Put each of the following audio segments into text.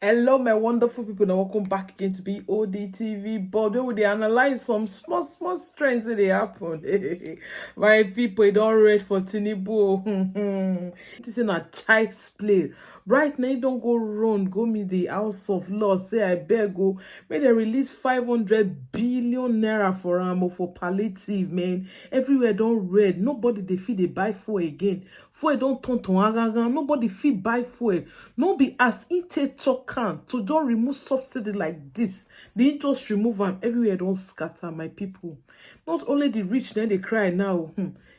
Hello, my wonderful people, and welcome back again to Bod Tv. But where they analyze some small trends where they happen. My people, don't read for Tinubu. It is in a child's play. Right now, you don't go run, go meet the House of Law. Say I beg go. May they release 500 billion naira for ammo for palliative, man. Everywhere don't read. Nobody they feel they buy for again. Fuel don't turn to agaga. Nobody feel buy fuel. No be as it talk can to don't remove subsidy like this. They just remove them everywhere don't scatter, my people. Not only the rich then they cry now.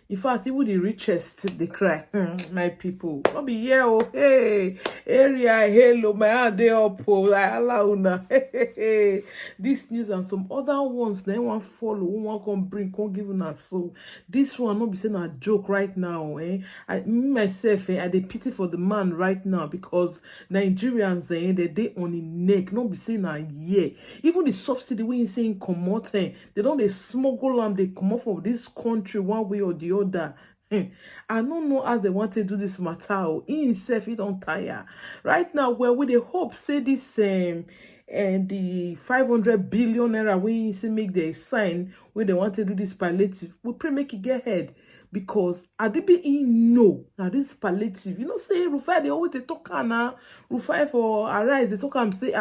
In fact, even the richest they cry. My people. Not be here, oh hey area hello my hand they up oh like allow una. This news and some other ones then one follow, one come bring, come give una so. This one not be saying a joke right now, eh? Me myself, I dey pity for the man right now because Nigerians, they on the neck, not be saying a year. Even the subsidy when you saying comot, they don't they smuggle them, they come off of this country one way or the other. I don't know how they want to do this matter. He himself, he don't tire. Right now, well, we dey hope say this and the 500 billion naira when you say make the sign when they want to do this palliative, we pray make it get ahead because Adibi know now this palliative. You know, say Rufai they always they talk na Rufai for arise they talk am say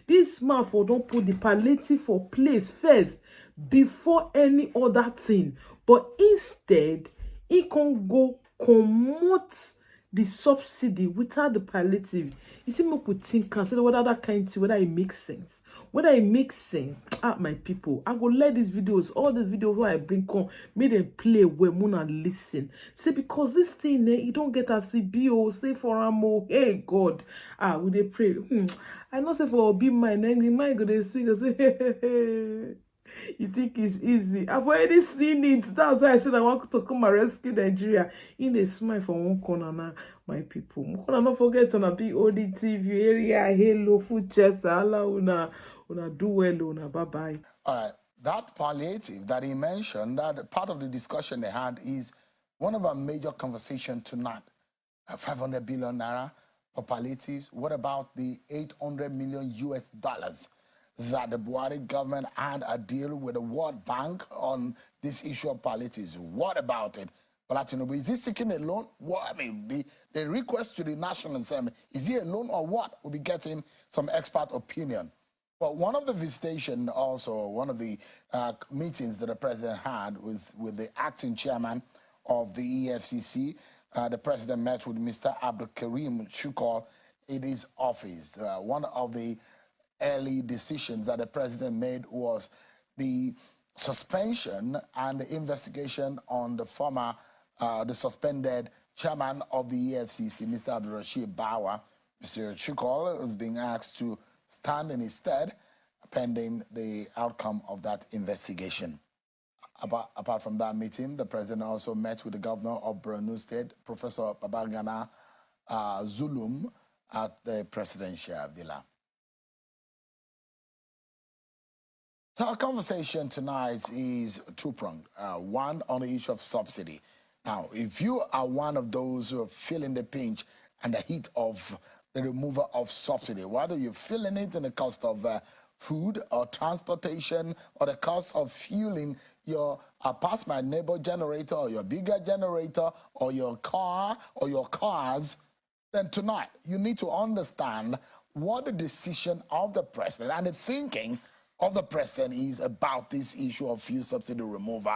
this man for don't put the palliative for place first before any other thing, but instead he can go comot the subsidy without the palliative. You see, make we think, consider whether that kind of thing, whether it makes sense. Whether it makes sense, my people, I go let these videos, all the videos where I bring come, make them play where Mona listen. See, because this thing, you don't get a CBO, say for Amo, hey God, we they pray. I know say for be mine, then my go they sing, say, hey. You think it's easy? I've already seen it. That's why I said I want to come and rescue Nigeria. In a smile from one corner now, my people. Mukona not forget on a big Bod TV area. Hello, food chest. Allah una do well, una bye bye. All right. That palliative that he mentioned, that part of the discussion they had is one of our major conversations tonight. 500 billion naira for palliatives. What about the 800 million US dollars that the Buhari government had a deal with the World Bank on this issue of palliatives? What about it? Bola Tinubu, is he seeking a loan? What, I mean, the request to the National Assembly, is he a loan or what? We'll be getting some expert opinion. But one of the visitation also, one of the meetings that the president had was with the acting chairman of the EFCC. The president met with Mr. Abdul Karim Shukor in his office. One of the early decisions that the president made was the suspension and the investigation on the former, the suspended chairman of the EFCC, Mr. Abdul Rashid Bawa. Mr. Shukor is being asked to stand in his stead pending the outcome of that investigation. Apart from that meeting, the president also met with the governor of Borno State, Professor Babagana Zulum, at the presidential villa. So our conversation tonight is two-pronged. One on the issue of subsidy. Now, if you are one of those who are feeling the pinch and the heat of the removal of subsidy, whether you're feeling it in the cost of food or transportation or the cost of fueling your pass my neighbor generator or your bigger generator or your car or your cars, then tonight you need to understand what the decision of the president and the thinking of the president is about this issue of fuel subsidy removal.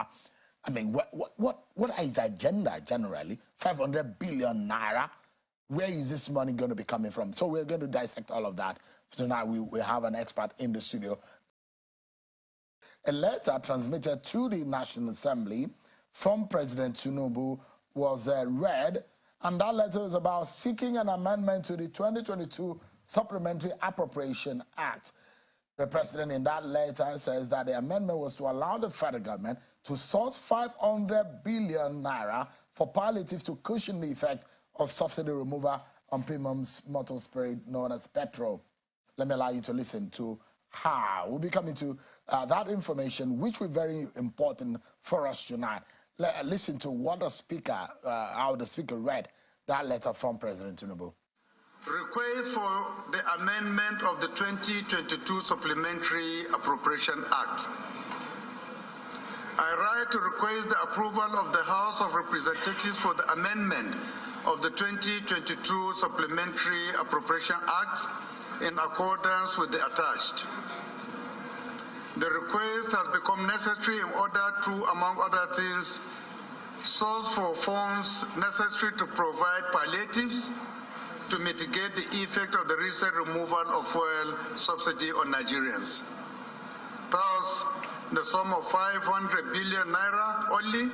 I mean, what is his agenda generally? 500 billion naira. Where is this money going to be coming from? So we're going to dissect all of that. Tonight we have an expert in the studio. A letter transmitted to the National Assembly from President Tinubu was read, and that letter is about seeking an amendment to the 2022 Supplementary Appropriation Act. The president in that letter says that the amendment was to allow the federal government to source 500 billion naira for palliatives to cushion the effect of subsidy removal on premium motor spirit known as petrol. Let me allow you to listen to how we'll be coming to that information, which will be very important for us tonight. Listen to what the speaker, how the speaker read that letter from President Tinubu. Request for the amendment of the 2022 Supplementary Appropriation Act. I write to request the approval of the House of Representatives for the amendment of the 2022 Supplementary Appropriation Act in accordance with the attached. The request has become necessary in order to, among other things, source for funds necessary to provide palliatives to mitigate the effect of the recent removal of fuel subsidy on Nigerians. Thus, the sum of 500 billion naira only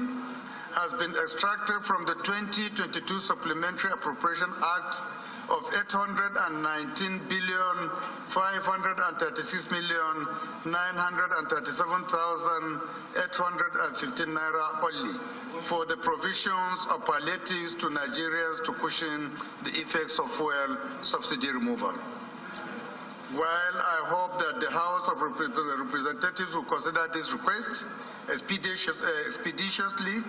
has been extracted from the 2022 Supplementary Appropriation Act of 819 billion 536 million 937,815 naira only for the provisions of palliatives to Nigerians to cushion the effects of fuel subsidy removal. While I hope that the House of Representatives will consider this request expeditiously,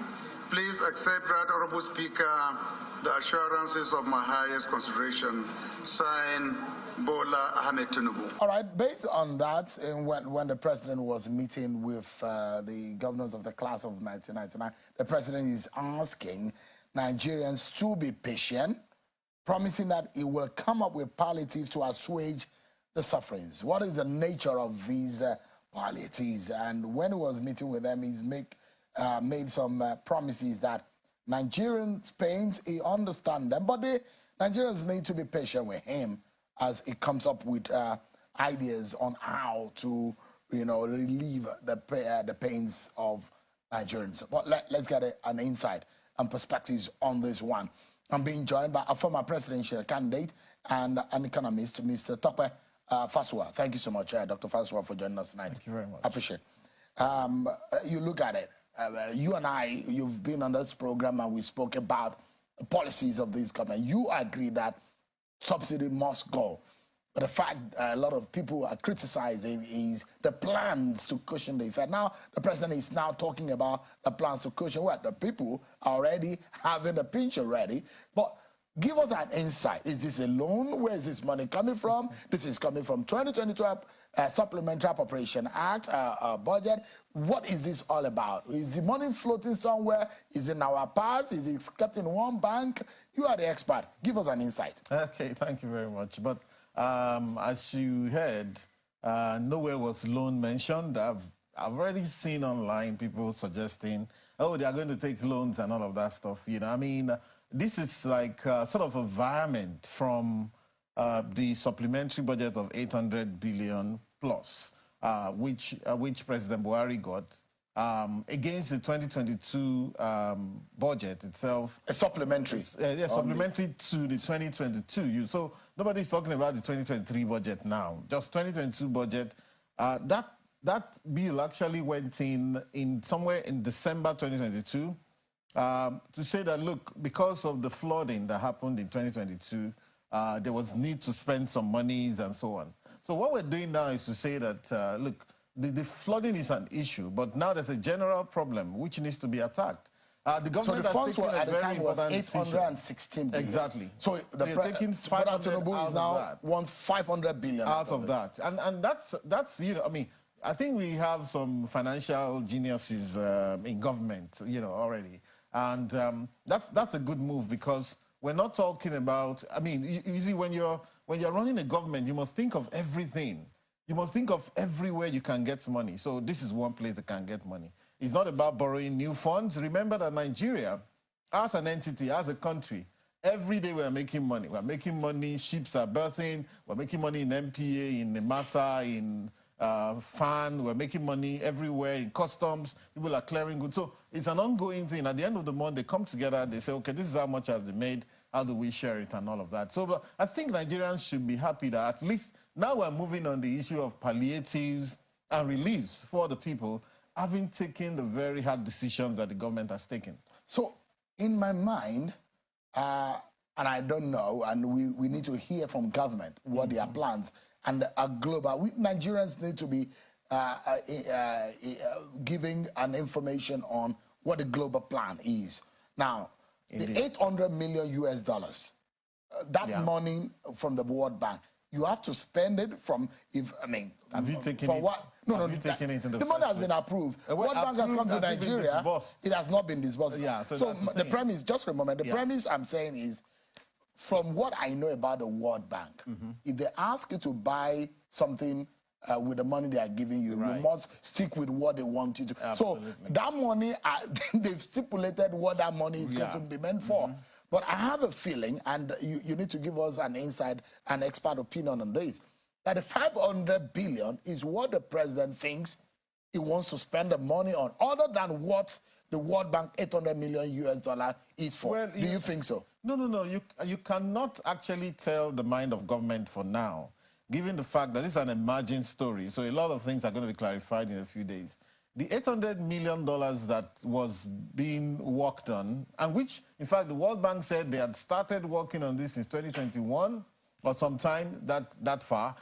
please accept, Right Honorable Speaker, the assurances of my highest consideration. Signed, Bola Ahmed Tinubu. All right, based on that, when the president was meeting with the governors of the class of 1999, the president is asking Nigerians to be patient, promising that he will come up with palliatives to assuage the sufferings. What is the nature of these palliatives? And when he was meeting with them, he's made some promises that Nigerians' pains, he understands them, but Nigerians need to be patient with him as he comes up with ideas on how to, relieve the pains of Nigerians. But let's get an insight and perspectives on this one. I'm being joined by a former presidential candidate and an economist, Mr. Tope Fasua. Thank you so much, Dr. Fasua, for joining us tonight. Thank you very much. I appreciate it. You look at it. You and I, you've been on this program and we spoke about the policies of this government. You agree that subsidy must go. But the fact a lot of people are criticizing is the plans to cushion the effect. Now, the president is now talking about the plans to cushion what? The people are already having a pinch already. But give us an insight. Is this a loan? Where is this money coming from? This is coming from 2022 Supplementary Appropriation Act, budget. What is this all about? Is the money floating somewhere? Is it in our purse? Is it kept in one bank? You are the expert. Give us an insight. Okay, thank you very much. But as you heard, nowhere was loan mentioned. I've already seen online people suggesting, oh, they are going to take loans and all of that stuff. I mean, this is like sort of a variant from the supplementary budget of 800 billion plus, which President Buhari got against the 2022 budget itself. A supplementary. Yeah, supplementary to the 2022. So nobody's talking about the 2023 budget now. Just 2022 budget. That bill actually went in somewhere in December 2022 to say that, look, because of the flooding that happened in 2022, there was need to spend some monies and so on. So what we're doing now is to say that, look, the flooding is an issue, but now there's a general problem which needs to be attacked. The government so the funds were at the time was 816 billion. Exactly. So the taking 500 Tinubu is now wants 500 billion out of that, and that's I mean, I think we have some financial geniuses in government, already, and that's a good move because we're not talking about. I mean, you see, when you're running a government, you must think of everything. You must think of everywhere you can get money. So this is one place that can get money. It's not about borrowing new funds. Remember that Nigeria, as an entity, as a country, every day we're making money. We're making money, ships are berthing, we're making money in MPA, in the Massa, in FAN, we're making money everywhere, in customs, people are clearing goods. So it's an ongoing thing. At the end of the month, they come together, they say, okay, this is how much has they made, how do we share it and all of that. So but I think Nigerians should be happy that at least now we're moving on the issue of palliatives and reliefs for the people, having taken the very hard decisions that the government has taken. So in my mind, and I don't know, and we need to hear from government what their plans and a global. Nigerians need to be giving an information on what the global plan is. Now, the 800 million US dollars that money from the World Bank, you have to spend it from, have you taken for it? what? No, have you taken it in the money has been approved. World Bank has come to Nigeria. It has not been disbursed. Yeah, so the premise, just remember, the premise I'm saying is, from what I know about the World Bank, if they ask you to buy something with the money they are giving you, you must stick with what they want you to. Absolutely. So that money, they've stipulated what that money is going to be meant for. But I have a feeling, and you need to give us an insight, an expert opinion on this, that the 500 billion is what the president thinks he wants to spend the money on, other than what the World Bank 800 million US dollar is for. Well, do you think so? No. You cannot actually tell the mind of government for now, given the fact that this is an emerging story. So a lot of things are going to be clarified in a few days. The $800 million that was being worked on, and which, in fact, the World Bank said they had started working on this since 2021 or sometime that far,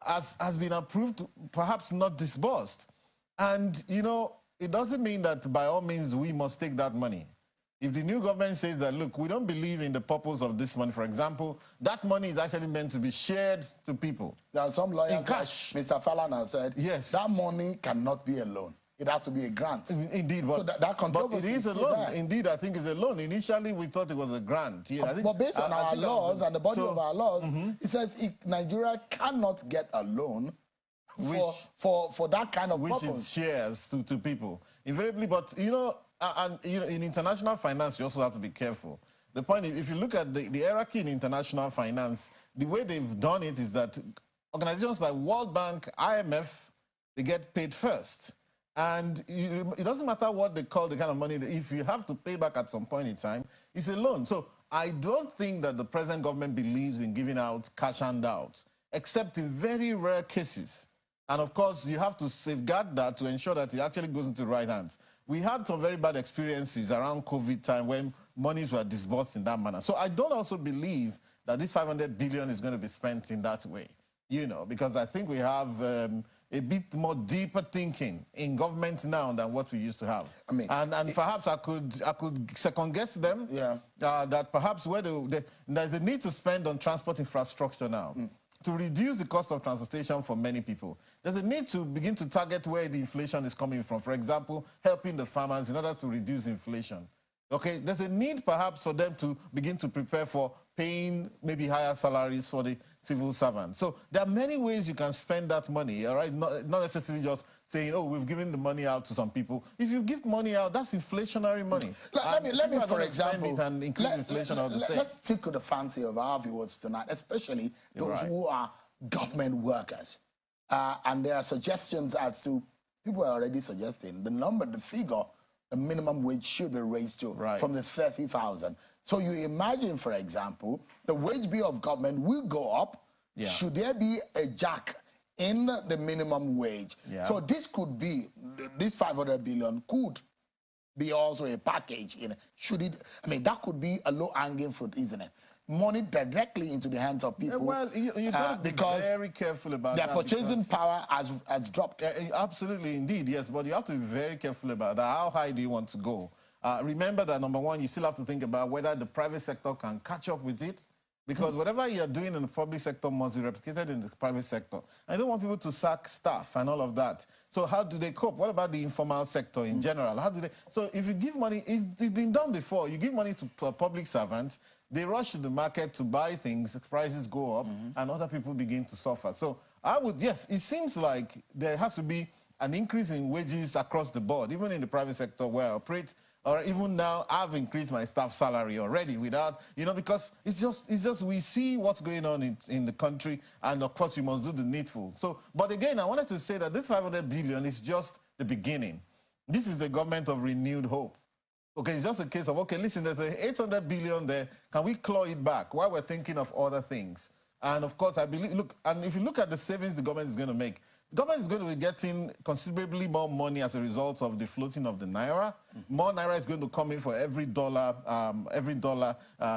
has been approved, perhaps not disbursed. And, you know, it doesn't mean that by all means we must take that money. If the new government says that, look, we don't believe in the purpose of this money, for example, that money is actually meant to be shared to people. There are some lawyers, in cash. Like Mr. Falana said, yes, that money cannot be a loan. It has to be a grant. Indeed, but, so that controversy but it is a loan. There. Indeed, I think it's a loan. Initially, we thought it was a grant. Yeah, but based on our laws and the body of our laws, it says Nigeria cannot get a loan for that kind of purpose. Which it shares to people. Invariably, but you know, in international finance, you also have to be careful. The point is, if you look at the hierarchy in international finance, the way they've done it is that organizations like World Bank, IMF, they get paid first. And it doesn't matter what they call the kind of money, if you have to pay back at some point in time, it's a loan. So I don't think that the present government believes in giving out cash handouts, except in very rare cases. And of course, you have to safeguard that to ensure that it actually goes into the right hands. We had some very bad experiences around COVID time when monies were disbursed in that manner. So I don't also believe that this 500 billion is going to be spent in that way, you know, because I think we have a bit more deeper thinking in government now than what we used to have. I mean, and perhaps I could second guess them. Yeah. That perhaps where there's a need to spend on transport infrastructure now. To reduce the cost of transportation for many people. There's a need to begin to target where the inflation is coming from. For example, helping the farmers in order to reduce inflation. Okay, there's a need perhaps for them to begin to prepare for paying maybe higher salaries for the civil servants. So there are many ways you can spend that money, all right? Not necessarily just saying, oh, we've given the money out to some people. If you give money out, that's inflationary money. Let me for example, spend it and increase inflation all the same. Let's tickle the fancy of our viewers tonight, especially those who are government workers. And there are suggestions as to, people are already suggesting, the figure, the minimum wage should be raised to from the 30,000. So you imagine, for example, the wage bill of government will go up. Yeah. Should there be a jack in the minimum wage? Yeah. So this could be, this 500 billion could be also a package. Should it? I mean, that could be a low-hanging fruit, isn't it? Money directly into the hands of people. Well, you got to be very careful about that. Their purchasing power has dropped. Absolutely, indeed, yes. But you have to be very careful about that. How high do you want to go? Remember that, number one, you still have to think about whether the private sector can catch up with it. Because whatever you're doing in the public sector must be replicated in the private sector. I don't want people to sack staff and all of that. So how do they cope? What about the informal sector in general? How do they? So if you give money, it's been done before. You give money to a public servant, they rush to the market to buy things, prices go up, and other people begin to suffer. So yes, it seems like there has to be an increase in wages across the board, even in the private sector where I operate. Or even now, I've increased my staff salary already without, because it's just we see what's going on in the country, and of course you must do the needful. So, but again, I wanted to say that this 500 billion is just the beginning. This is the government of renewed hope. Okay, it's just a case of, okay, listen, there's a 800 billion there. Can we claw it back while we're thinking of other things? And of course, I believe, look, and if you look at the savings the government is going to make, the government is going to be getting considerably more money as a result of the floating of the Naira. More Naira is going to come in for every dollar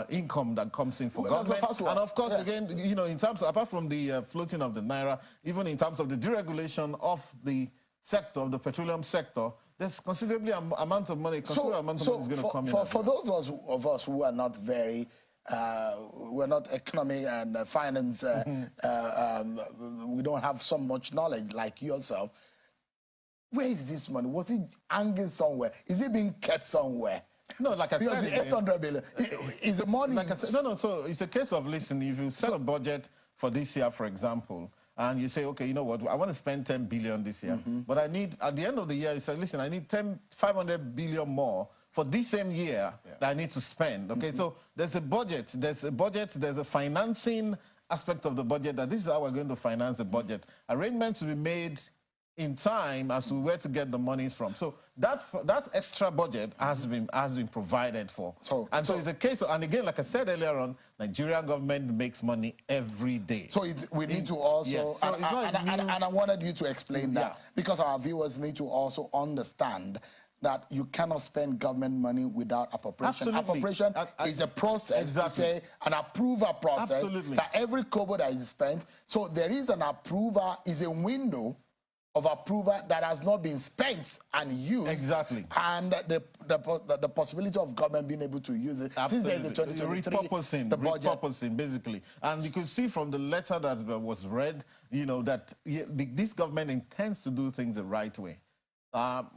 income that comes in for government. And of course, again, in terms of, apart from the floating of the Naira, even in terms of the deregulation of the sector, of the petroleum sector, there's considerably amount of money, is going to come in. For those of us who are not very we're not economy and finance. We don't have so much knowledge like yourself. Where is this money? Was it hanging somewhere? Is it being kept somewhere? No, like I because said, the 800 billion is the money. Like I said, no. So it's a case of listen. If you set a budget for this year, for example, and you say, okay, you know what, I want to spend 10 billion this year, but I need at the end of the year, you say, listen, I need 500 billion more for this same year that I need to spend. Okay, so there's a budget. There's a financing aspect of the budget that this is how we're going to finance the budget. Arrangements will be made in time as to where to get the monies from. So that extra budget has been provided for. So it's a case of, and again, like I said earlier on, Nigerian government makes money every day. So we need to also, yes, so and I wanted you to explain that, because our viewers need to also understand that you cannot spend government money without appropriation. Absolutely. Appropriation is a process, to say, an approval process. Absolutely. That every kobo that is spent, so there is an approval, is a window of approval that has not been spent and used. Exactly. And the possibility of government being able to use it. Absolutely. Since there's a 2023, repurposing, basically. And you could see from the letter that was read, you know, that this government intends to do things the right way.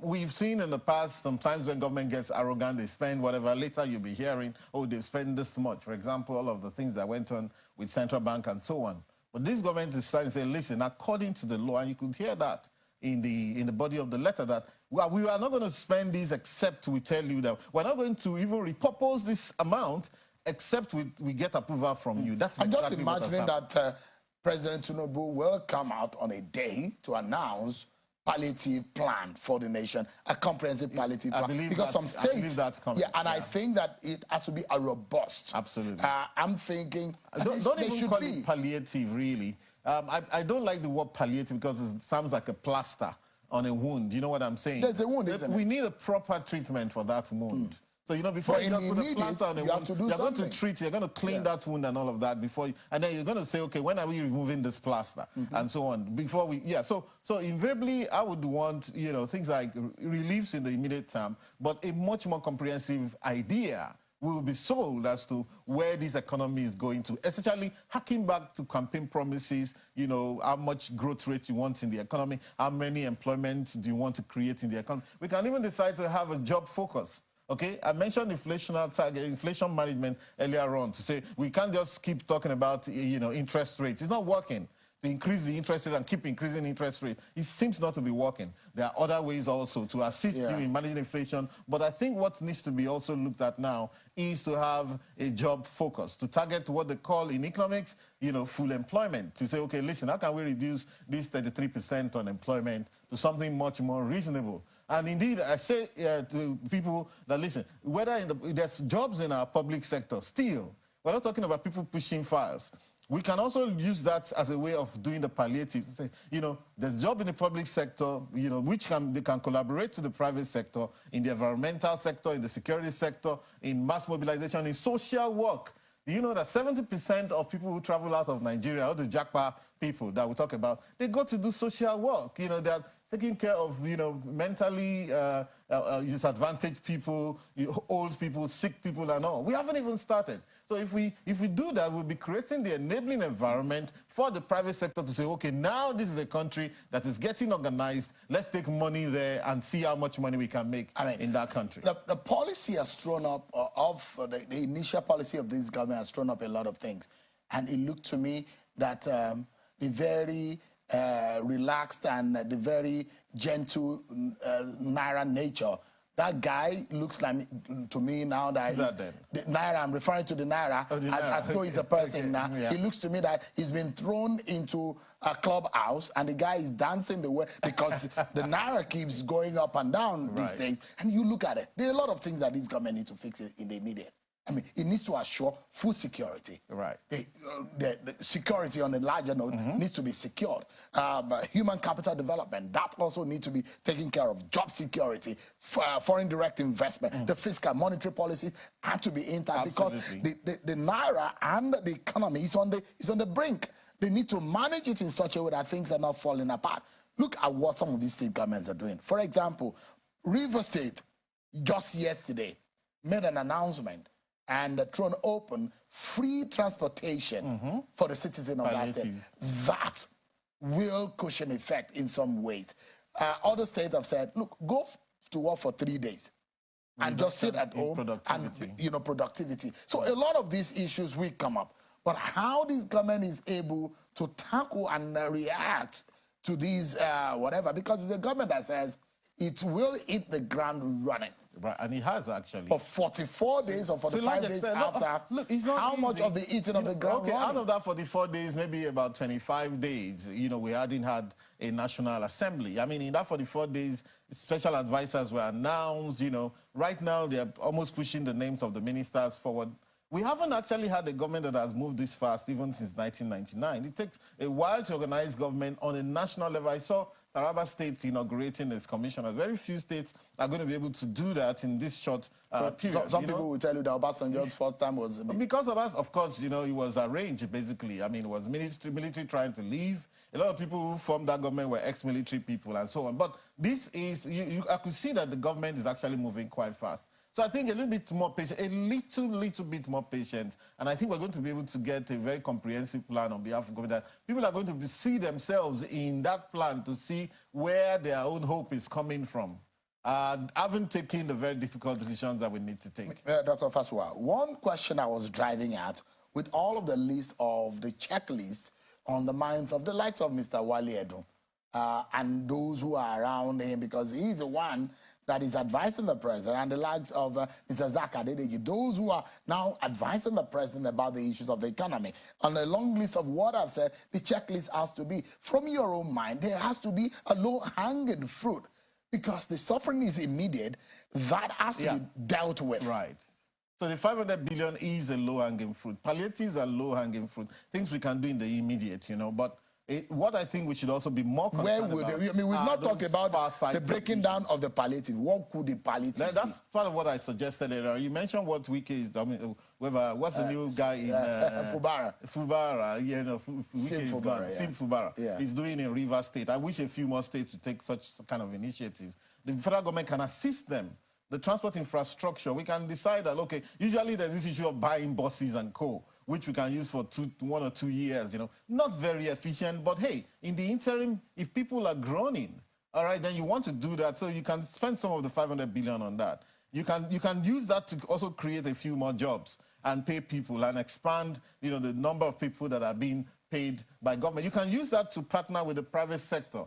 We've seen in the past, sometimes when government gets arrogant, they spend whatever. Later you'll be hearing, oh, they've spent this much. For example, all of the things that went on with central bank and so on. But this government is trying to say, listen, according to the law, and you could hear that in the body of the letter, that we are not going to spend this except we tell you that we're not going to even repurpose this amount except we get approval from you. That's I'm exactly just imagining that President Tinubu will come out on a day to announce palliative plan for the nation, a comprehensive palliative plan. Because some states, I think that it has to be a robust. Absolutely. I'm thinking don't even call it palliative, really. I don't like the word palliative because it sounds like a plaster on a wound. You know what I'm saying? There's a wound, isn't it? We need a proper treatment for that wound. So, you know, before you just put a plaster on a wound, you're going to treat, you're going to clean that wound and all of that before you, and then you're going to say, okay, when are we removing this plaster? And so on. Before we, so invariably, I would want, you know, things like reliefs in the immediate term, but a much more comprehensive idea will be sold as to where this economy is going to, essentially harking back to campaign promises, you know, how much growth rate you want in the economy, how many employment do you want to create in the economy. We can even decide to have a job focus. Okay, I mentioned inflation management earlier on to say we can't just keep talking about, you know, interest rates. It's not working. To increase the interest rate and keep increasing interest rate, it seems not to be working. There are other ways also to assist you in managing inflation. But I think what needs to be also looked at now is to have a job focus, to target what they call in economics, you know, full employment. To say, okay, listen, how can we reduce this 33% unemployment to something much more reasonable? And indeed, I say to people that, listen, whether there's jobs in our public sector, still, we're not talking about people pushing files. We can also use that as a way of doing the palliative. Say, you know, there's a job in the public sector, you know, they can collaborate to the private sector, in the environmental sector, in the security sector, in mass mobilization, in social work. Do you know that 70% of people who travel out of Nigeria, all the Japa people that we talk about, they go to do social work. You know, they're taking care of, you know, mentally disadvantaged people, old people, sick people and all. We haven't even started. So if we do that, we'll be creating the enabling environment for the private sector to say, okay, now this is a country that is getting organized. Let's take money there and see how much money we can make in that country. The policy has thrown up, the initial policy of this government has thrown up a lot of things. And it looked to me that the very relaxed and the very gentle Naira nature, that guy looks like, to me now, that the Naira, I'm referring to the Naira, as though he's a person now. It looks to me that he's been thrown into a clubhouse and the guy is dancing the way, because the Naira keeps going up and down these days. And you look at it, there are a lot of things that this government needs to fix in the immediate. I mean, it needs to assure food security. Right. The security on a larger note needs to be secured. Human capital development, that also needs to be taken care of. Job security, foreign direct investment, the fiscal monetary policy have to be intact. Because the Naira and the economy is on the brink. They need to manage it in such a way that things are not falling apart. Look at what some of these state governments are doing. For example, River State, just yesterday, made an announcement and thrown open free transportation for the citizen of that state. That will cushion effect in some ways. Other states have said, look, go to work for 3 days and just sit at home and productivity. So a lot of these issues will come up. But how this government is able to tackle and react to these whatever, because it's the government that says it will hit the ground running. Right, and it has actually. For 44 days or 45 days after, look, it's not how easy. much of the eating of the ground Okay, running? out of that 44 days, maybe about 25 days, we hadn't had a National Assembly. I mean, in that 44 days, special advisors were announced, Right now, they're almost pushing the names of the ministers forward. We haven't actually had a government that has moved this fast even since 1999. It takes a while to organize government on a national level. I saw Taraba State inaugurating its commissioners. Very few states are going to be able to do that in this short period. Some people will tell you that Obasanjo's first time was... Because of us, of course, it was arranged, basically. I mean, it was military trying to leave. A lot of people who formed that government were ex-military people and so on. But this is... I could see that the government is actually moving quite fast. So I think a little bit more patient, a little bit more patient, and I think we're going to be able to get a very comprehensive plan on behalf of government. People are going to see themselves in that plan to see where their own hope is coming from. Haven't taken the very difficult decisions that we need to take. Dr. Fasua, one question I was driving at, with all of the list of the checklist on the minds of the likes of Mr. Wale Edun, and those who are around him, because he's the one that is advising the president, and the likes of Mr. Zaka Adedeji, those who are now advising the president about the issues of the economy. On a long list of what I've said, the checklist has to be, from your own mind, there has to be a low-hanging fruit, because the suffering is immediate. That has to be dealt with. Right. So the 500 billion is a low-hanging fruit. Palliatives are low-hanging fruit, things we can do in the immediate, but what I think we should also be more concerned about... I mean, we've not talked about the breaking down of the palliative. What could the palliative be? That's part of what I suggested earlier. You mentioned what Wike is... I mean, what's the new guy in... Fubara. Fubara, Sim Fubara. Yeah. He's doing in Rivers State. I wish a few more states would take such kind of initiatives. The federal government can assist them. The transport infrastructure, we can decide that, okay, usually there's this issue of buying buses and co, which we can use for 1 or 2 years, Not very efficient, but hey, in the interim, if people are groaning, all right, then you want to do that, so you can spend some of the 500 billion on that. You can use that to also create a few more jobs and pay people and expand, the number of people that are being paid by government. You can use that to partner with the private sector.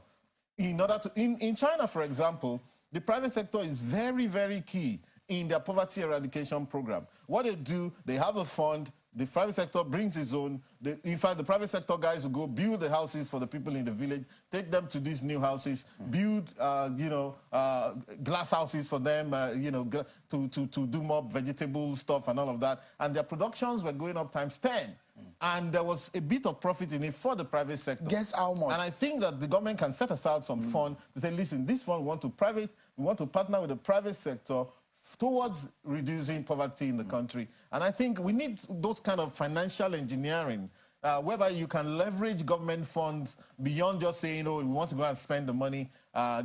In order to, in China, for example, the private sector is very, very key in their poverty eradication program. What they do, they have a fund, the private sector brings its own. In fact, the private sector guys will go build the houses for the people in the village, take them to these new houses, build, glass houses for them, to do more vegetable stuff and all of that. And their productions were going up times 10. And there was a bit of profit in it for the private sector. Guess how much? And I think that the government can set aside some fund to say, listen, this fund we want to partner with the private sector towards reducing poverty in the country. And I think we need those kind of financial engineering whereby you can leverage government funds beyond just saying, we want to go and spend the money,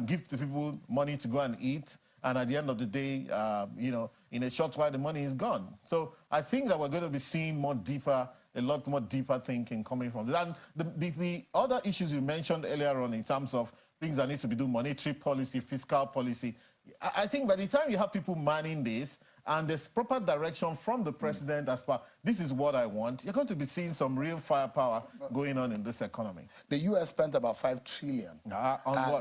give the people money to go and eat. And at the end of the day, in a short while, the money is gone. So I think that we're going to be seeing a lot more deeper thinking coming from this. And the other issues you mentioned earlier on in terms of things that need to be done, monetary policy, fiscal policy, I think by the time you have people manning this and there's proper direction from the president as far, this is what I want, you're going to be seeing some real firepower going on in this economy. The U.S. spent about $5 trillion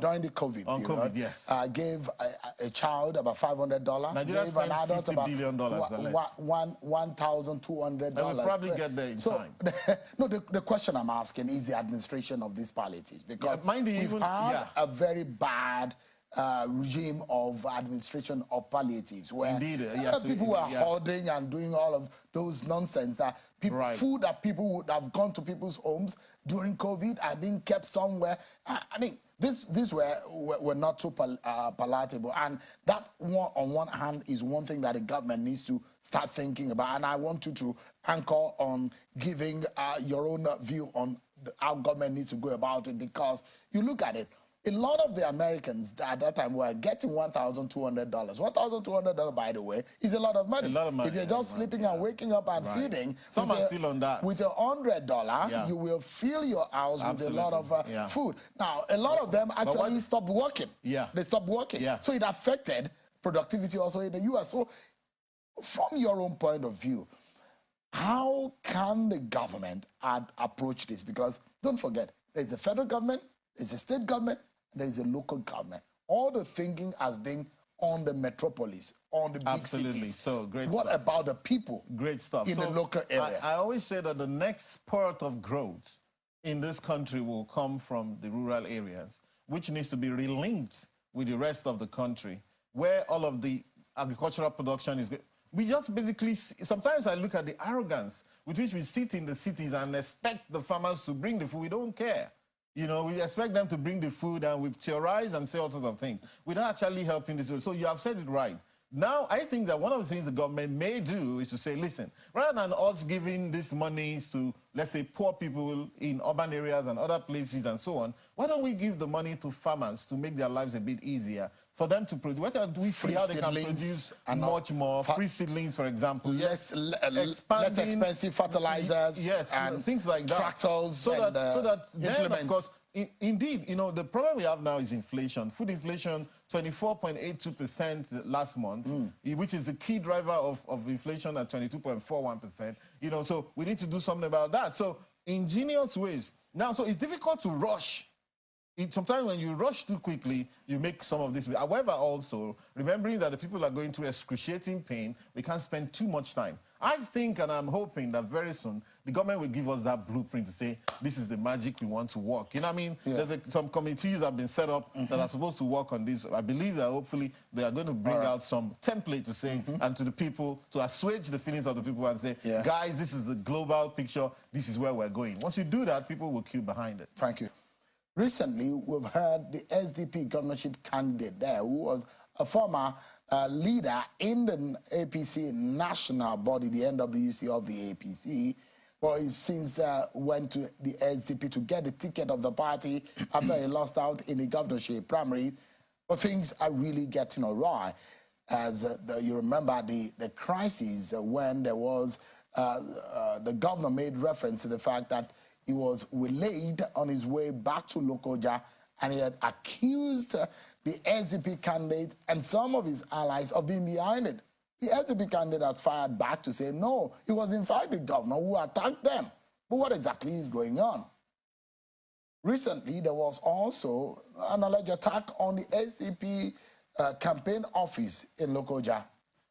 during the COVID. On COVID, yes. Gave a child about $500. Nigeria spent $50 billion. $1,200. I will probably get there in time. No, the question I'm asking is the administration of these palliatives, because we've had a very bad regime of administration of palliatives, where people were hoarding and doing all of those nonsense that food that people would have gone to people's homes during COVID are being kept somewhere. I mean, these were not so palatable, and that on one hand is one thing that the government needs to start thinking about. And I want you to anchor on giving your own view on how government needs to go about it, because you look at it. a lot of the Americans at that time were getting $1,200. $1,200, by the way, is a lot of money. A lot of money. If you're just sleeping and waking up and feeding, some are still on that. With $100, you will fill your house with a lot of food. Now, a lot of them actually stopped working. They stopped working. So it affected productivity also in the U.S. So from your own point of view, how can the government approach this? Because don't forget, there's the federal government, there's the state government, there is a local government. All the thinking has been on the metropolis, on the big cities. So great What stuff. about the people? Great stuff. In the local area. I always say that the next spurt of growth in this country will come from the rural areas, which needs to be relinked with the rest of the country, where all of the agricultural production is. We just basically, sometimes I look at the arrogance with which we sit in the cities and expect the farmers to bring the food. We don't care. You know, we expect them to bring the food and we theorize and say all sorts of things without actually helping this. So you have said it right. Now, I think that one of the things the government may do is to say, listen, rather than us giving this money to, let's say, poor people in urban areas and other places and so on, why don't we give the money to farmers to make their lives a bit easier for them to produce? Why can't we see how they can produce much more? Free seedlings, for example. Less expensive fertilizers. Yes, and things like that. Tractors. So that then, of course, indeed, you know, the problem we have now is inflation. Food inflation, 24.82% last month, which is the key driver of inflation at 22.41%. You know, so we need to do something about that. So ingenious ways. Now, so it's difficult to rush. Sometimes when you rush too quickly, you make some of this. However, also, remembering that the people are going through excruciating pain, we can't spend too much time. I think, and I'm hoping that very soon, the government will give us that blueprint to say, this is the magic we want to work. You know what I mean? There's some committees that have been set up that are supposed to work on this. I believe that hopefully they are going to bring out some template to say, and to the people, to assuage the feelings of the people and say, guys, this is the global picture. This is where we're going. Once you do that, people will queue behind it. Thank you. Recently, we've heard the SDP governorship candidate there, who was a former leader in the APC national body, the NWC of the APC. Well, he since went to the SDP to get the ticket of the party after he lost out in the governorship primary. But things are really getting awry. As you remember the crisis when there was, the governor made reference to the fact that he was waylaid on his way back to Lokoja, and he had accused the SDP candidate and some of his allies of being behind it. The SDP candidate has fired back to say, no, it was in fact the governor who attacked them. But what exactly is going on? Recently, there was also an alleged attack on the SDP campaign office in Lokoja.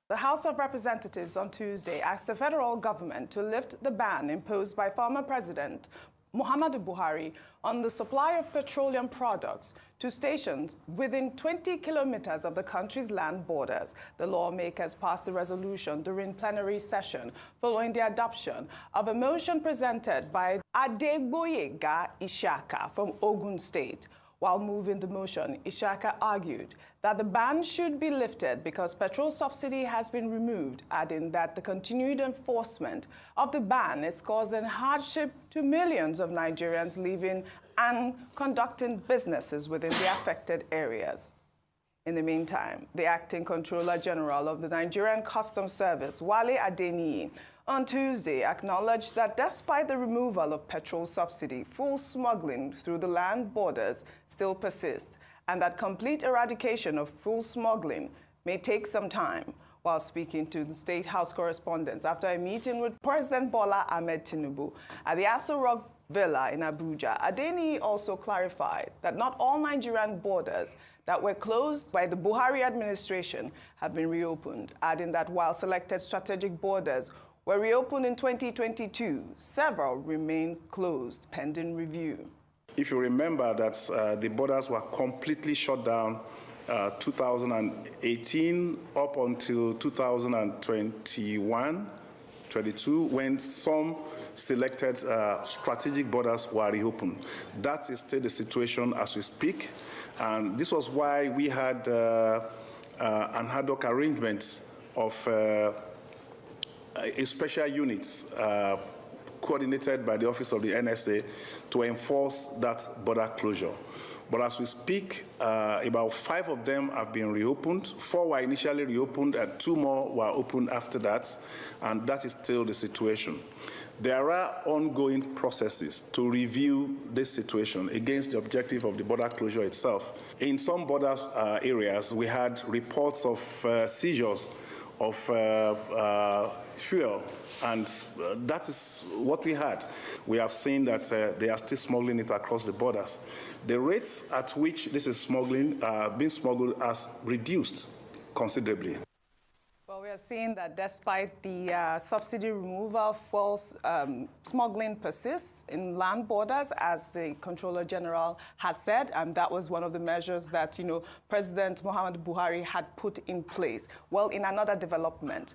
The House of Representatives on Tuesday asked the federal government to lift the ban imposed by former President Muhammadu Buhari on the supply of petroleum products to stations within 20 kilometers of the country's land borders. The lawmakers passed the resolution during plenary session following the adoption of a motion presented by Adegboyega Ishaka from Ogun State. While moving the motion, Ishaka argued that the ban should be lifted because petrol subsidy has been removed, adding that the continued enforcement of the ban is causing hardship to millions of Nigerians living and conducting businesses within the affected areas. In the meantime, the acting Controller General of the Nigerian Customs Service, Wale Adeniyi, on Tuesday acknowledged that despite the removal of petrol subsidy, full smuggling through the land borders still persists, and that complete eradication of full smuggling may take some time. While speaking to the State House correspondents after a meeting with President Bola Ahmed Tinubu at the Aso Rock Villa in Abuja, Adeniyi also clarified that not all Nigerian borders that were closed by the Buhari administration have been reopened, adding that while selected strategic borders were reopened in 2022, several remain closed pending review. If you remember that the borders were completely shut down 2018 up until 2021, 22, when some selected strategic borders were reopened. That is still the situation as we speak. And this was why we had an ad hoc arrangement of a special unit coordinated by the Office of the NSA to enforce that border closure. But as we speak, about 5 of them have been reopened. 4 were initially reopened, and 2 more were opened after that, and that is still the situation. There are ongoing processes to review this situation against the objective of the border closure itself. In some border areas, we had reports of seizures of fuel, and that is what we had. We have seen that they are still smuggling it across the borders. The rates at which this is being smuggled has reduced considerably. Well, we are seeing that despite the subsidy removal, false smuggling persists in land borders, as the Controller General has said, and that was one of the measures that, President Muhammadu Buhari had put in place. Well, in another development,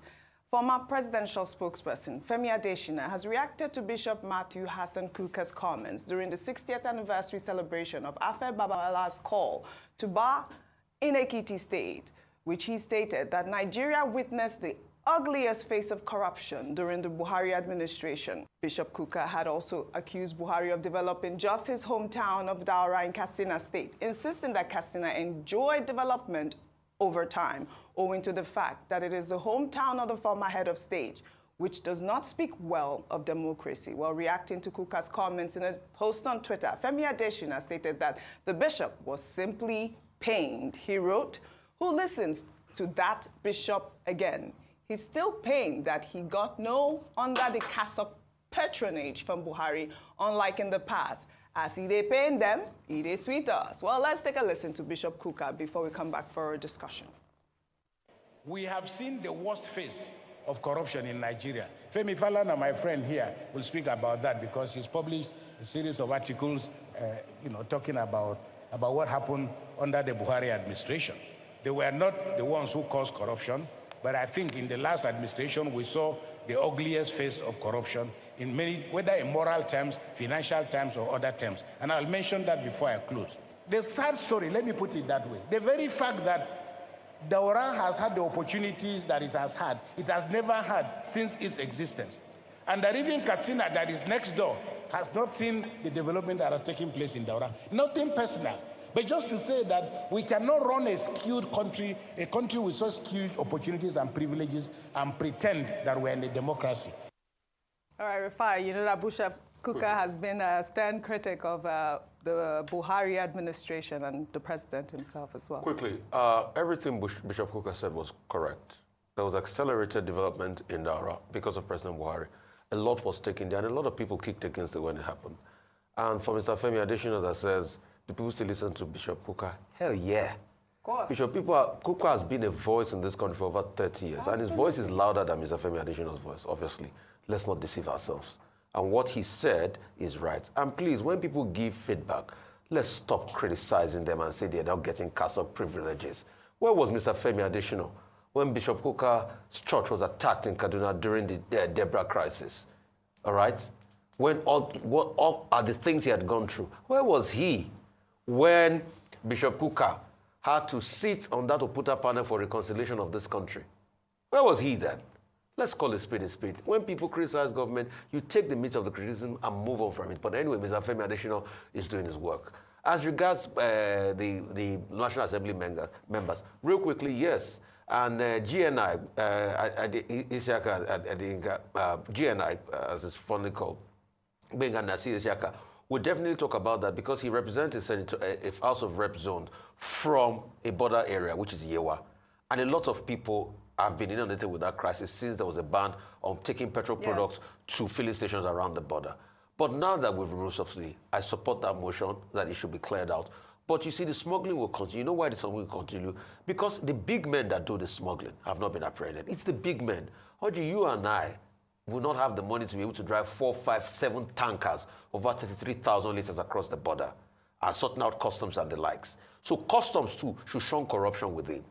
former presidential spokesperson Femi Adesina has reacted to Bishop Matthew Hassan Kuka's comments during the 60th anniversary celebration of Afe Babala's call to bar in Ekiti State, which he stated that Nigeria witnessed the ugliest face of corruption during the Buhari administration. Bishop Kuka had also accused Buhari of developing just his hometown of Daura in Katsina State, insisting that Katsina enjoyed development over time, owing to the fact that it is the hometown of the former head of state, which does not speak well of democracy. While reacting to Kuka's comments in a post on Twitter, Femi Adesina stated that the bishop was simply pained. He wrote, "Who listens to that bishop again? He's still pained that he got no under the cassock patronage from Buhari, unlike in the past. As he dey pain them, he dey sweet us." Well, let's take a listen to Bishop Kuka before we come back for a discussion. We have seen the worst face of corruption in Nigeria. Femi Falana, my friend here, will speak about that because he's published a series of articles, talking about what happened under the Buhari administration. They were not the ones who caused corruption, but I think in the last administration we saw the ugliest face of corruption in many, whether in moral terms, financial terms, or other terms. And I'll mention that before I close. The sad story, let me put it that way, the very fact that Daura has had the opportunities that it has never had since its existence. And that even Katsina, that is next door, has not seen the development that has taken place in Daura. Nothing personal, but just to say that we cannot run a skewed country, a country with such skewed opportunities and privileges, and pretend that we're in a democracy. All right, Rafai, you know that Bishop Kuka has been a stern critic of the Buhari administration and the president himself as well. Quickly, everything Bishop Kuka said was correct. There was accelerated development in Daura because of President Buhari. A lot was taken there, and a lot of people kicked against it when it happened. And for Mr. Femi Adesina that says, do people still listen to Bishop Kuka? Hell yeah. Of course. Bishop Kuka has been a voice in this country for over 30 years, and his voice is louder than Mr. Femi Adesina's voice, obviously. Let's not deceive ourselves. And what he said is right. And please, when people give feedback, let's stop criticizing them and say they're not getting castle privileges. Where was Mr. Femi Adesina when Bishop Kuka's church was attacked in Kaduna during the Debra crisis? All right? When all are the things he had gone through? Where was he when Bishop Kuka had to sit on that Oputa panel for reconciliation of this country? Where was he then? Let's call a spade a spade. When people criticize government, you take the meat of the criticism and move on from it. But anyway, Mr. Femi Adesina is doing his work. As regards the National Assembly members, real quickly, yes. And GNI, GNI, as it's fondly called, Benga Nasir Isiaka, we'll definitely talk about that because he represents a House of Rep zone from a border area, which is Yewa. And a lot of people have been inundated with that crisis since there was a ban on taking petrol products to filling stations around the border. But now that we've removed subsidy, I support that motion that it should be cleared out. But you see, the smuggling will continue. You know why the smuggling will continue? Because the big men that do the smuggling have not been apprehended. It's the big men. Oji, you and I will not have the money to be able to drive 4, 5, 7 tankers over 33,000 liters across the border and sorting out customs and the likes. So customs too should shun corruption within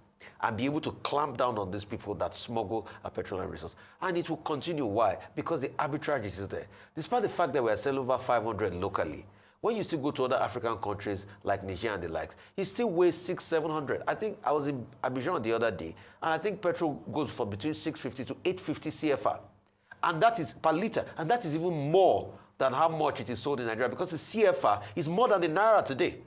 and be able to clamp down on these people that smuggle a petroleum resource. And it will continue. Why? Because the arbitrage is there. Despite the fact that we are selling over 500 locally, when you still go to other African countries like Niger and the likes, it still weighs 600, 700. I think I was in Abidjan the other day, and I think petrol goes for between 650 to 850 CFR. And that is per litre. And that is even more than how much it is sold in Nigeria, because the CFR is more than the Naira today.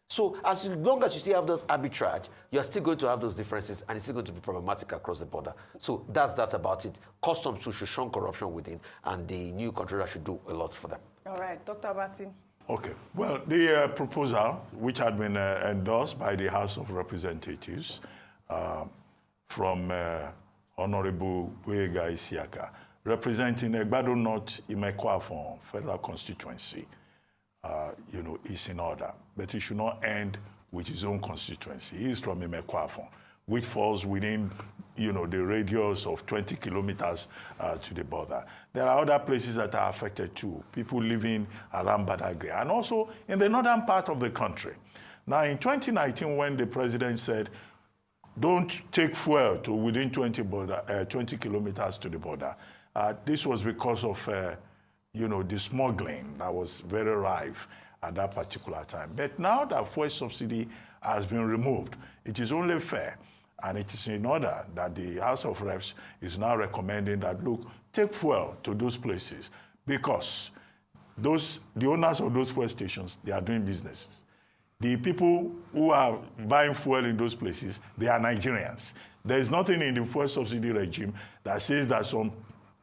So as long as you still have those arbitrage, you're still going to have those differences, and it's still going to be problematic across the border. So that's that about it. Customs should shun corruption within, and the new controller should do a lot for them. All right, Dr. Abati. Okay. Well, the proposal, which had been endorsed by the House of Representatives from Honorable Buega Isiaka, representing Egbado North Imekwafon Federal Constituency, is in order. But he should not end with his own constituency. He is from Imekwafon, which falls within, the radius of 20 kilometers to the border. There are other places that are affected too, people living around Badagry, and also in the northern part of the country. Now, in 2019, when the president said, don't take fuel to within 20 kilometers to the border, this was because of, the smuggling that was very rife at that particular time. But now that fuel subsidy has been removed, it is only fair, and it is in order that the House of Reps is now recommending that, look, take fuel to those places, because the owners of those fuel stations, they are doing businesses. The people who are buying fuel in those places, they are Nigerians. There is nothing in the fuel subsidy regime that says that some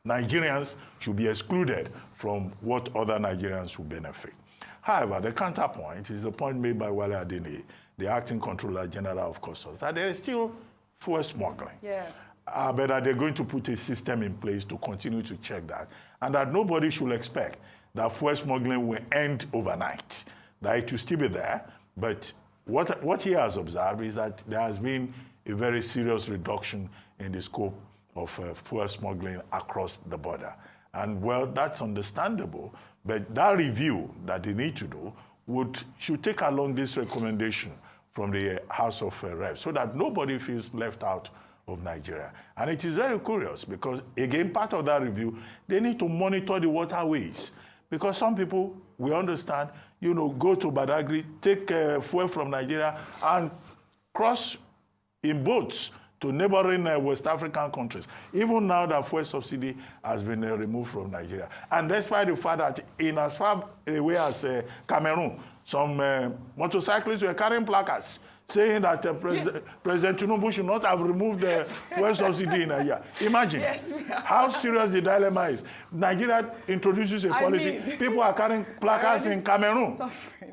Nigerians should be excluded from what other Nigerians will benefit. However, the counterpoint is the point made by Wale Adeniyi, the acting controller general of customs, that there is still fuel smuggling. Yes. But that they're going to put a system in place to continue to check that, and that nobody should expect that fuel smuggling will end overnight, that it will still be there. But what he has observed is that there has been a very serious reduction in the scope of fuel smuggling across the border. And well, that's understandable, but that review that they need to do should take along this recommendation from the House of Reps, so that nobody feels left out of Nigeria. And it is very curious because, again, part of that review, they need to monitor the waterways. Because some people, we understand, go to Badagry, take fuel from Nigeria and cross in boats to neighboring West African countries. Even now that fuel subsidy has been removed from Nigeria. And despite the fact that in as far away as Cameroon, some motorcyclists were carrying placards saying that President Tinubu should not have removed the fuel subsidy in a year. Imagine how serious the dilemma is. Nigeria introduces a policy, people are carrying placards in Cameroon.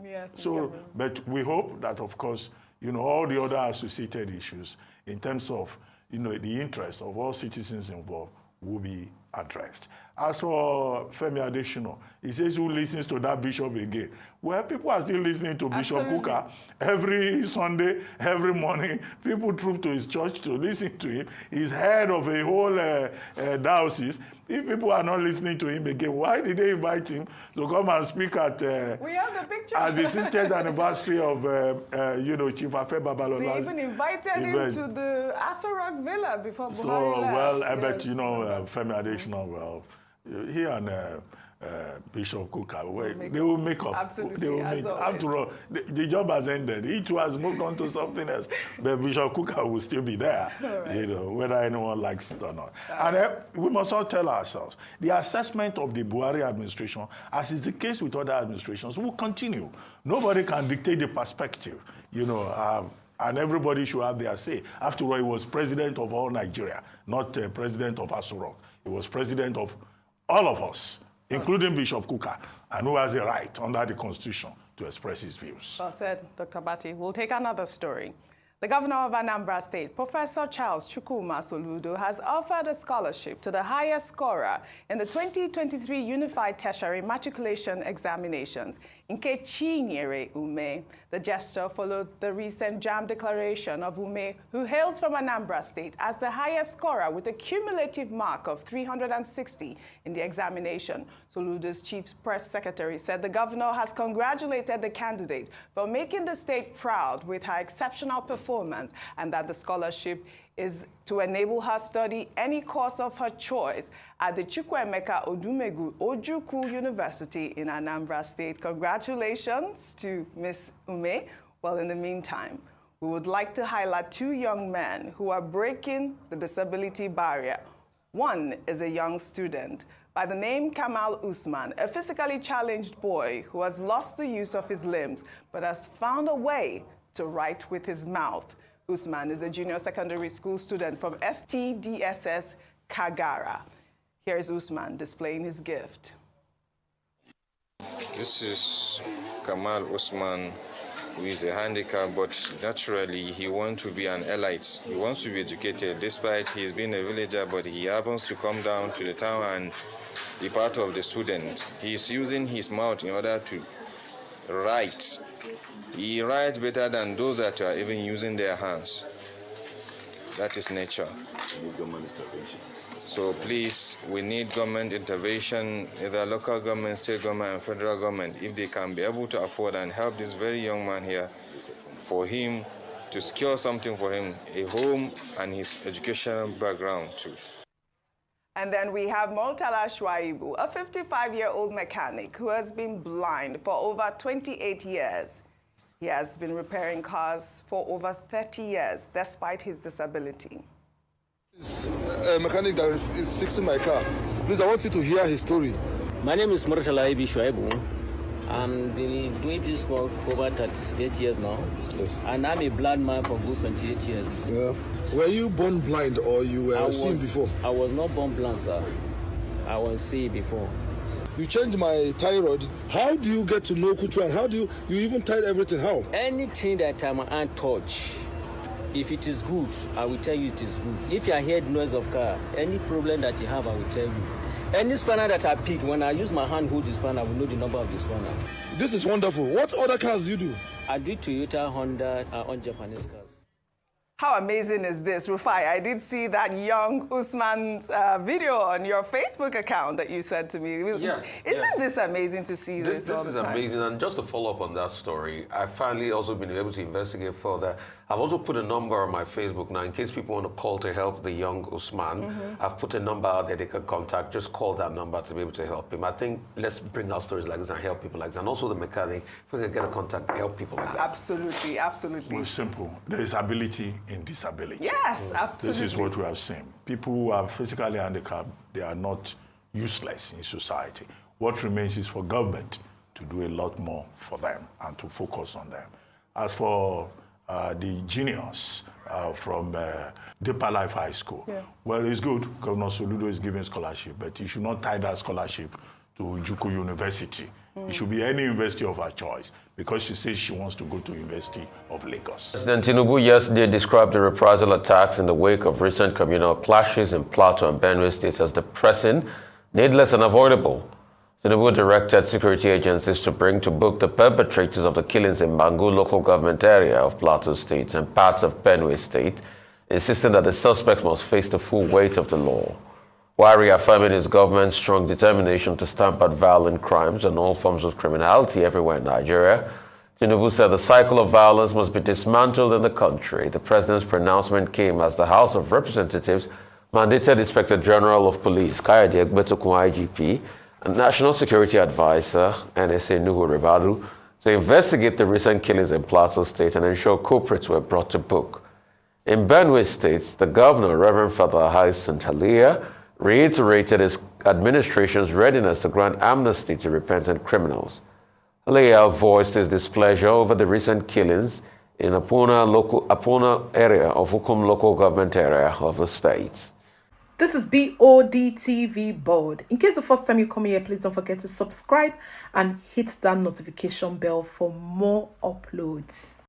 Yes, but we hope that, of course, all the other associated issues in terms of, the interests of all citizens involved will be addressed. As for Femi Adesina, he says, who listens to that bishop again? Well, people are still listening to Bishop Kuka. Every Sunday, every morning, people troop to his church to listen to him. He's head of a whole diocese. If people are not listening to him again, why did they invite him to come and speak at we have the picture. At the 60th anniversary of Chief Afe Babalola's We even invited him to the Aso Rock Villa before Buhari left. Well, I bet Femi Adesina, he and Bishop Kuka, they will make up. Absolutely. They will make. After all, the job has ended. Each one has moved on to something else. But Bishop Kuka will still be there, right. Whether anyone likes it or not. And we must all tell ourselves, the assessment of the Buhari administration, as is the case with other administrations, will continue. Nobody can dictate the perspective, and everybody should have their say. After all, he was president of all Nigeria, not president of Aso Rock. He was president of all of us, including Bishop Kuka, and who has a right under the Constitution to express his views. Well said, Dr. Bati. We'll take another story. The governor of Anambra State, Professor Charles Chukwuma Soludo, has offered a scholarship to the highest scorer in the 2023 Unified Tertiary Matriculation Examinations, Nkechinyere Ume. The gesture followed the recent JAMB declaration of Ume, who hails from Anambra State, as the highest scorer with a cumulative mark of 360 in the examination. Soludo's chief press secretary said the governor has congratulated the candidate for making the state proud with her exceptional performance, and that the scholarship is to enable her study any course of her choice at the Chukwuemeka Odumegu Ojukwu University in Anambra State. Congratulations to Ms. Ume. Well, in the meantime, we would like to highlight two young men who are breaking the disability barrier. One is a young student by the name Kamal Usman, a physically challenged boy who has lost the use of his limbs but has found a way to write with his mouth. Usman is a junior secondary school student from STDSS Kagara. Here's Usman displaying his gift. This is Kamal Usman, who is a handicap, but naturally he wants to be an elite. He wants to be educated, despite he's been a villager, but he happens to come down to the town and be part of the student. He's using his mouth in order to write. He writes better than those that are even using their hands. That is nature. So please, we need government intervention, either local government, state government, and federal government, if they can be able to afford and help this very young man here, for him to secure something for him, a home and his educational background too. And then we have Murtala Shuaibu, a 55-year-old mechanic who has been blind for over 28 years. He has been repairing cars for over 30 years, despite his disability. It's a mechanic that is fixing my car. Please, I want you to hear his story. My name is Murtala Shuaibu. I've been doing this for over 38 years now. Yes. And I'm a blind man for good 28 years. Yeah. Were you born blind or you were seeing before? I was not born blind, sir. I was seeing before. You changed my tie rod. How do you get to know which one? How do you even tied everything? How? Anything that my hand touch, if it is good, I will tell you it is good. If you hear the noise of car, any problem that you have, I will tell you. Any spanner that I pick, when I use my hand hold the spanner, I will know the number of the spanner. This is wonderful. What other cars do you do? I do Toyota, Honda, on Japanese cars. How amazing is this, Rufai? I did see that young Usman's video on your Facebook account that you sent to me. Yes. Isn't this amazing to see this all the time? This is amazing. And just to follow up on that story, I've finally also been able to investigate further. I've also put a number on my Facebook now in case people want to call to help the young Usman. I've put a number out there they can contact. Just call that number to be able to help him. I think let's bring out stories like this and help people like this. And also the mechanic, if we can get a contact, help people like that. Absolutely, absolutely. It's simple. There is ability in disability. Yes, absolutely. This is what we have seen. People who are physically handicapped, they are not useless in society. What remains is for government to do a lot more for them and to focus on them. As for the juniors from Deeper Life High School. Yeah. Well, it's good. Governor Soludo is giving scholarship, but he should not tie that scholarship to Juku University. It should be any university of her choice, because she says she wants to go to University of Lagos. President Tinubu yesterday described the reprisal attacks in the wake of recent communal clashes in Plateau and Benue states as depressing, needless and avoidable. Tinubu directed security agencies to bring to book the perpetrators of the killings in Bangu local government area of Plateau State and parts of Benue State, insisting that the suspects must face the full weight of the law, while reaffirming his government's strong determination to stamp out violent crimes and all forms of criminality everywhere in Nigeria. Tinubu said the cycle of violence must be dismantled in the country. The president's pronouncement came as the House of Representatives mandated Inspector General of Police, Kayode Egbetokun IGP, and National Security Advisor, NSA Nuhu Ribadu, to investigate the recent killings in Plateau State and ensure culprits were brought to book. In Benue State, the governor, Reverend Father Hyacinth Halia, reiterated his administration's readiness to grant amnesty to repentant criminals. Halia voiced his displeasure over the recent killings in Apuna area of Ukum local government area of the state. This is Bod TV Bod. In case the first time you come here, please don't forget to subscribe and hit that notification bell for more uploads.